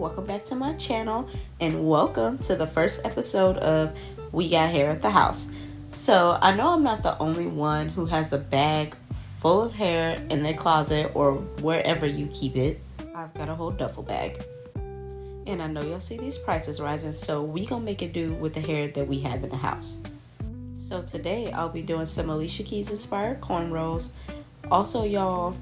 welcome back to my channel and welcome to the first episode of We Got Hair at the House. So I know I'm not the only one who has a bag full of hair in their closet or wherever you keep it. I've got a whole duffel bag. And I know y'all see these prices rising, so we gonna make it do with the hair that we have in the house. So today I'll be doing some Alicia Keys inspired cornrows. Also, y'all,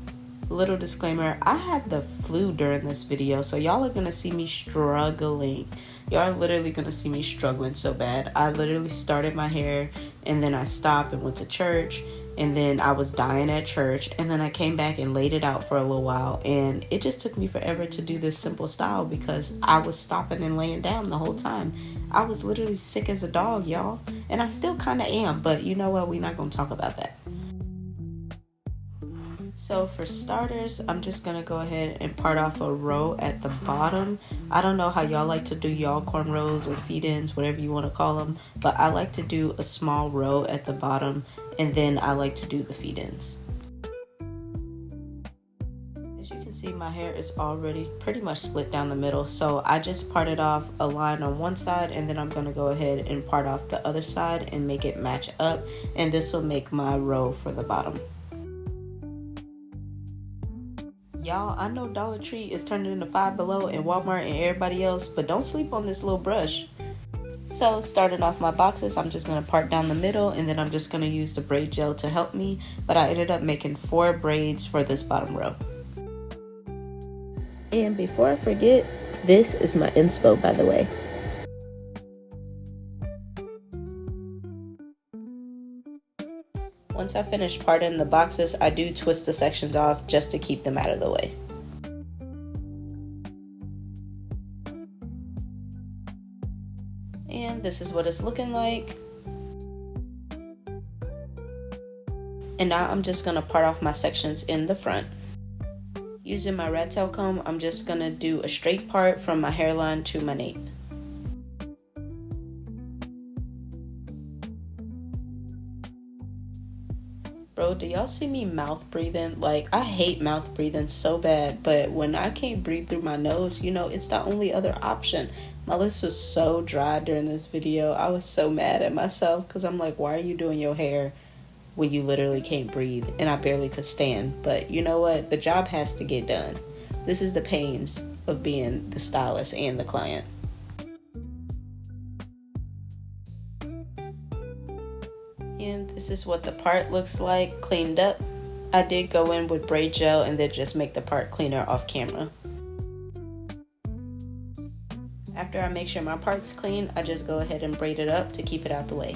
little disclaimer, I have the flu during this video, so y'all are gonna see me struggling. Y'all are literally gonna see me struggling so bad. I literally started my hair and then I stopped and went to church, and then I was dying at church, and then I came back and laid it out for a little while, and it just took me forever to do this simple style because I was stopping and laying down the whole time. I was literally sick as a dog, y'all, and I still kind of am, but you know what, we're not gonna talk about that. So for starters, I'm just going to go ahead and part off a row at the bottom. I don't know how y'all like to do y'all cornrows or feed-ins, whatever you want to call them, but I like to do a small row at the bottom, and then I like to do the feed-ins. As you can see, my hair is already pretty much split down the middle, so I just parted off a line on one side, and then I'm going to go ahead and part off the other side and make it match up, and this will make my row for the bottom. Y'all, I know Dollar Tree is turning into Five Below and Walmart and everybody else, but don't sleep on this little brush. So starting off my boxes, I'm just going to part down the middle, and then I'm just going to use the braid gel to help me, but I ended up making 4 braids for this bottom row. And before I forget, this is my inspo, by the way. Once I finish parting the boxes, I do twist the sections off just to keep them out of the way. And this is what it's looking like. And now I'm just going to part off my sections in the front. Using my rat tail comb, I'm just going to do a straight part from my hairline to my nape. Bro, do y'all see me mouth breathing? Like, I hate mouth breathing so bad, but when I can't breathe through my nose, you know, it's the only other option. My lips was so dry during this video. I was so mad at myself because I'm like, why are you doing your hair when you literally can't breathe? And I barely could stand. But you know what? The job has to get done. This is the pains of being the stylist and the client. And this is what the part looks like cleaned up. I did go in with braid gel and then just make the part cleaner off camera. After I make sure my part's clean, I just go ahead and braid it up to keep it out the way.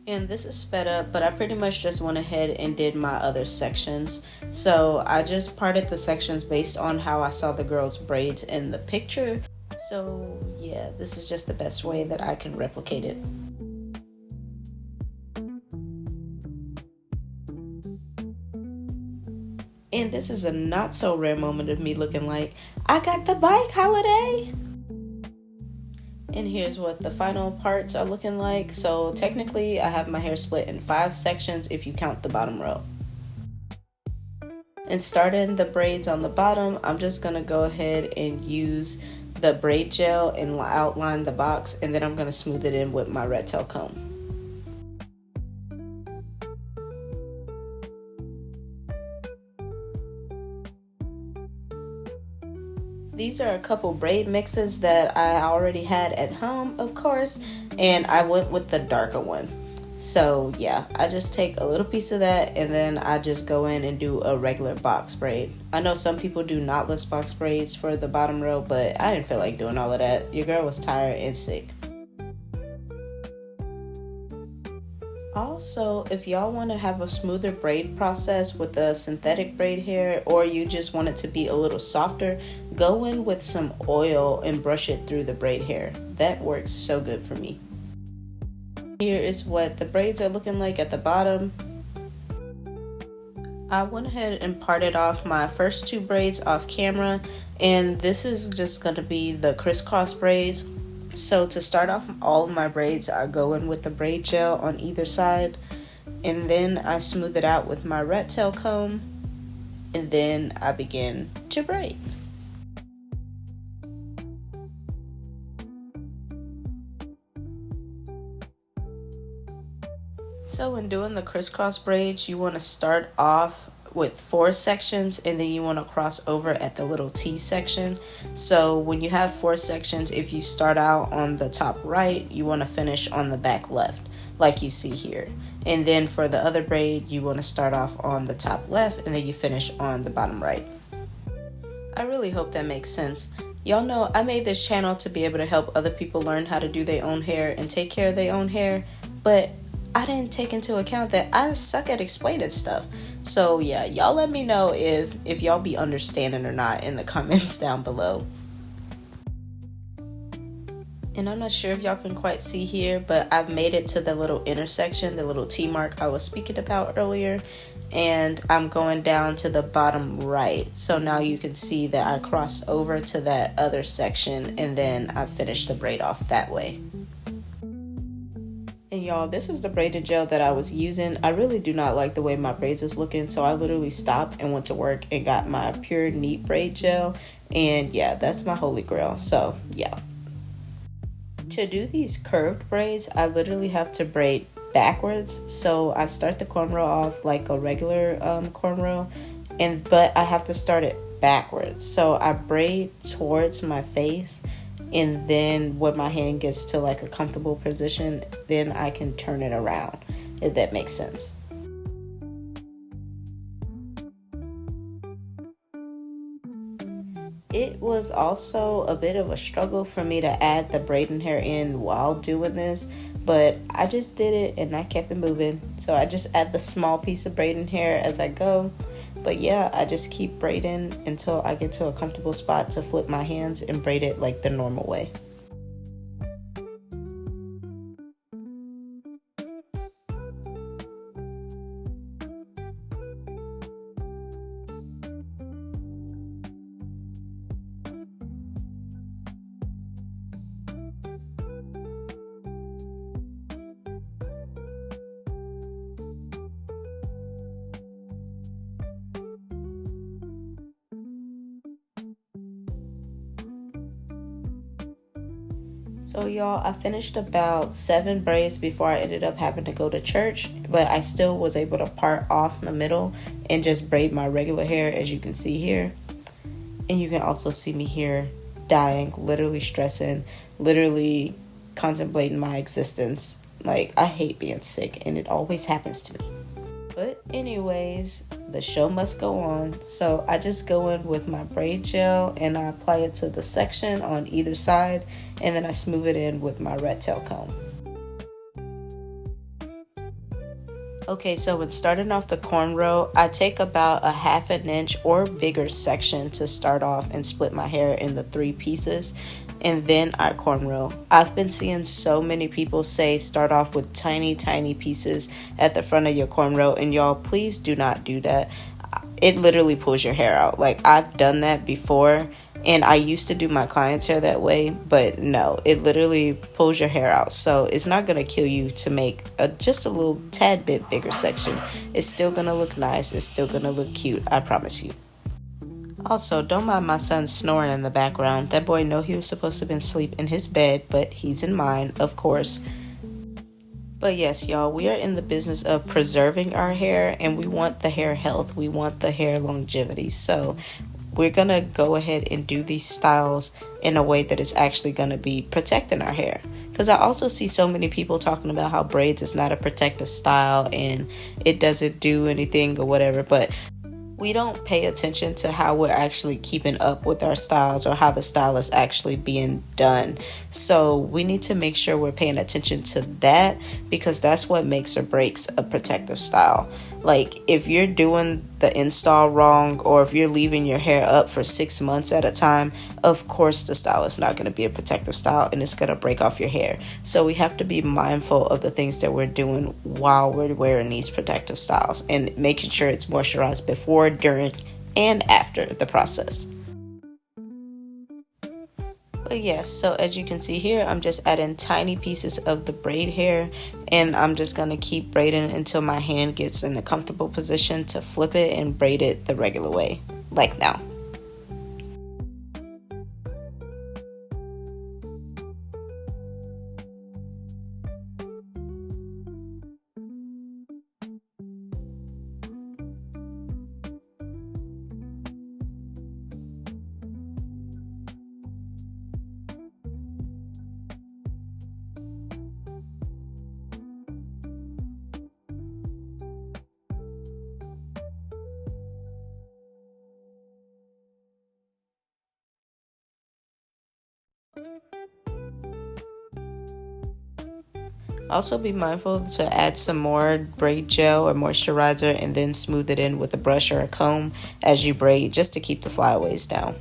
And this is sped up, but I pretty much just went ahead and did my other sections. So I just parted the sections based on how I saw the girls' braids in the picture. So yeah, this is just the best way that I can replicate it. And this is a not so rare moment of me looking like I got the bike holiday. And here's what the final parts are looking like. So technically I have my hair split in 5 sections if you count the bottom row. And starting the braids on the bottom, I'm just gonna go ahead and use the braid gel and outline the box, and then I'm going to smooth it in with my rat tail comb. These are a couple braid mixes that I already had at home, of course, and I went with the darker one. So yeah, I just take a little piece of that and then I just go in and do a regular box braid. I know some people do knotless box braids for the bottom row, but I didn't feel like doing all of that. Your girl was tired and sick. Also, if y'all want to have a smoother braid process with a synthetic braid hair, or you just want it to be a little softer, go in with some oil and brush it through the braid hair. That works so good for me. Here is what the braids are looking like at the bottom. I went ahead and parted off my first 2 braids off camera, and this is just going to be the crisscross braids. So to start off all of my braids, I go in with the braid gel on either side, and then I smooth it out with my rat tail comb. and then I begin to braid. So when doing the crisscross braids, you want to start off with 4 sections, and then you want to cross over at the little T section. So when you have 4 sections, if you start out on the top right, you want to finish on the back left, like you see here. And then for the other braid, you want to start off on the top left, and then you finish on the bottom right. I really hope that makes sense. Y'all know I made this channel to be able to help other people learn how to do their own hair and take care of their own hair, but I didn't take into account that I suck at explaining stuff. So yeah, y'all let me know if y'all be understanding or not in the comments down below. And I'm not sure if y'all can quite see here, but I've made it to the little intersection, the little T mark I was speaking about earlier, and I'm going down to the bottom right. So now you can see that I cross over to that other section, and then I finish the braid off that way. And y'all, this is the braided gel that I was using. I really do not like the way my braids was looking, so I literally stopped and went to work and got my pure neat braid gel. And yeah, that's my holy grail. So yeah. To do these curved braids, I literally have to braid backwards. So I start the cornrow off like a regular cornrow, but I have to start it backwards. So I braid towards my face, and then when my hand gets to like a comfortable position, then I can turn it around, if that makes sense. It was also a bit of a struggle for me to add the braiding hair in while doing this, but I just did it and I kept it moving. So I just add the small piece of braiding hair as I go. But yeah, I just keep braiding until I get to a comfortable spot to flip my hands and braid it like the normal way. So y'all, I finished about 7 braids before I ended up having to go to church, but I still was able to part off in the middle and just braid my regular hair, as you can see here. And you can also see me here dying, literally stressing, literally contemplating my existence. Like, I hate being sick, and it always happens to me. But anyways, the show must go on. So I just go in with my braid gel and I apply it to the section on either side, and then I smooth it in with my rat tail comb. Okay, so when starting off the cornrow, I take about a 1/2 inch or bigger section to start off and split my hair in the 3 pieces, and then I cornrow. I've been seeing so many people say start off with tiny pieces at the front of your cornrow, and y'all, please do not do that. It literally pulls your hair out. Like, I've done that before, and I used to do my clients' hair that way, but no, it literally pulls your hair out. So it's not going to kill you to make just a little tad bit bigger section. It's still going to look nice. It's still going to look cute, I promise you. Also, don't mind my son snoring in the background. That boy know he was supposed to have been asleep in his bed, but he's in mine, of course. But yes, y'all, we are in the business of preserving our hair, and we want the hair health. We want the hair longevity. So we're going to go ahead and do these styles in a way that is actually going to be protecting our hair. Because I also see so many people talking about how braids is not a protective style and it doesn't do anything or whatever. But we don't pay attention to how we're actually keeping up with our styles or how the style is actually being done. So we need to make sure we're paying attention to that, because that's what makes or breaks a protective style. Like, if you're doing the install wrong, or if you're leaving your hair up for 6 months at a time, of course the style is not going to be a protective style and it's going to break off your hair. So we have to be mindful of the things that we're doing while we're wearing these protective styles, and making sure it's moisturized before, during, and after the process. But yes, so as you can see here, I'm just adding tiny pieces of the braid hair, and I'm just going to keep braiding until my hand gets in a comfortable position to flip it and braid it the regular way, like now. Also be mindful to add some more braid gel or moisturizer and then smooth it in with a brush or a comb as you braid, just to keep the flyaways down.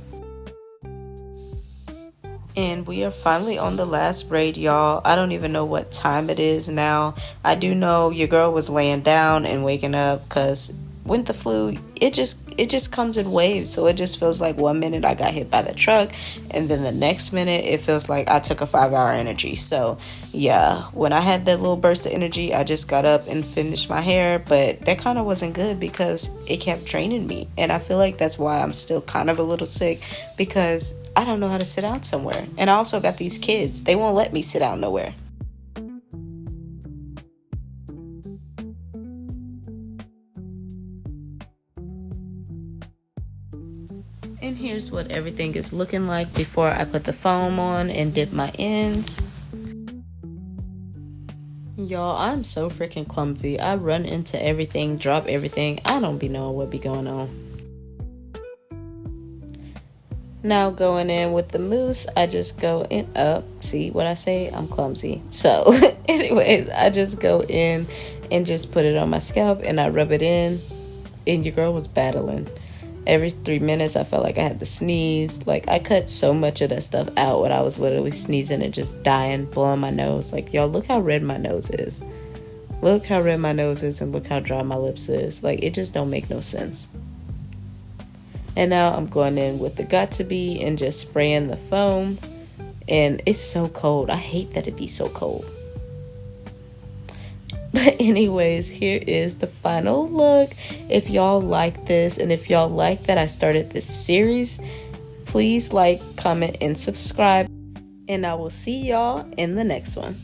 And we are finally on the last braid, y'all. I don't even know what time it is now. I do know your girl was laying down and waking up because with the flu, it just comes in waves. So it just feels like 1 minute I got hit by the truck, and then the next minute it feels like I took a 5-hour energy. So yeah, when I had that little burst of energy, I just got up and finished my hair, but that kind of wasn't good because it kept draining me. And I feel like that's why I'm still kind of a little sick, because I don't know how to sit down somewhere. And I also got these kids. They won't let me sit down nowhere. And here's what everything is looking like before I put the foam on and dip my ends. Y'all, I'm so freaking clumsy. I run into everything, drop everything. I don't be knowing what be going on. Now going in with the mousse, I just go in up. See what I say? I'm clumsy. So anyways, I just go in and just put it on my scalp and I rub it in. And your girl was battling. Every 3 minutes, I felt like I had to sneeze. Like, I cut so much of that stuff out when I was literally sneezing and just dying, blowing my nose. Like, y'all, look how red my nose is. Look how red my nose is and look how dry my lips is. Like, it just don't make no sense. And now I'm going in with the Got To Be and just spraying the foam. And it's so cold. I hate that it be so cold. But anyways, here is the final look. If y'all like this and if y'all like that I started this series, please like, comment, and subscribe. And I will see y'all in the next one.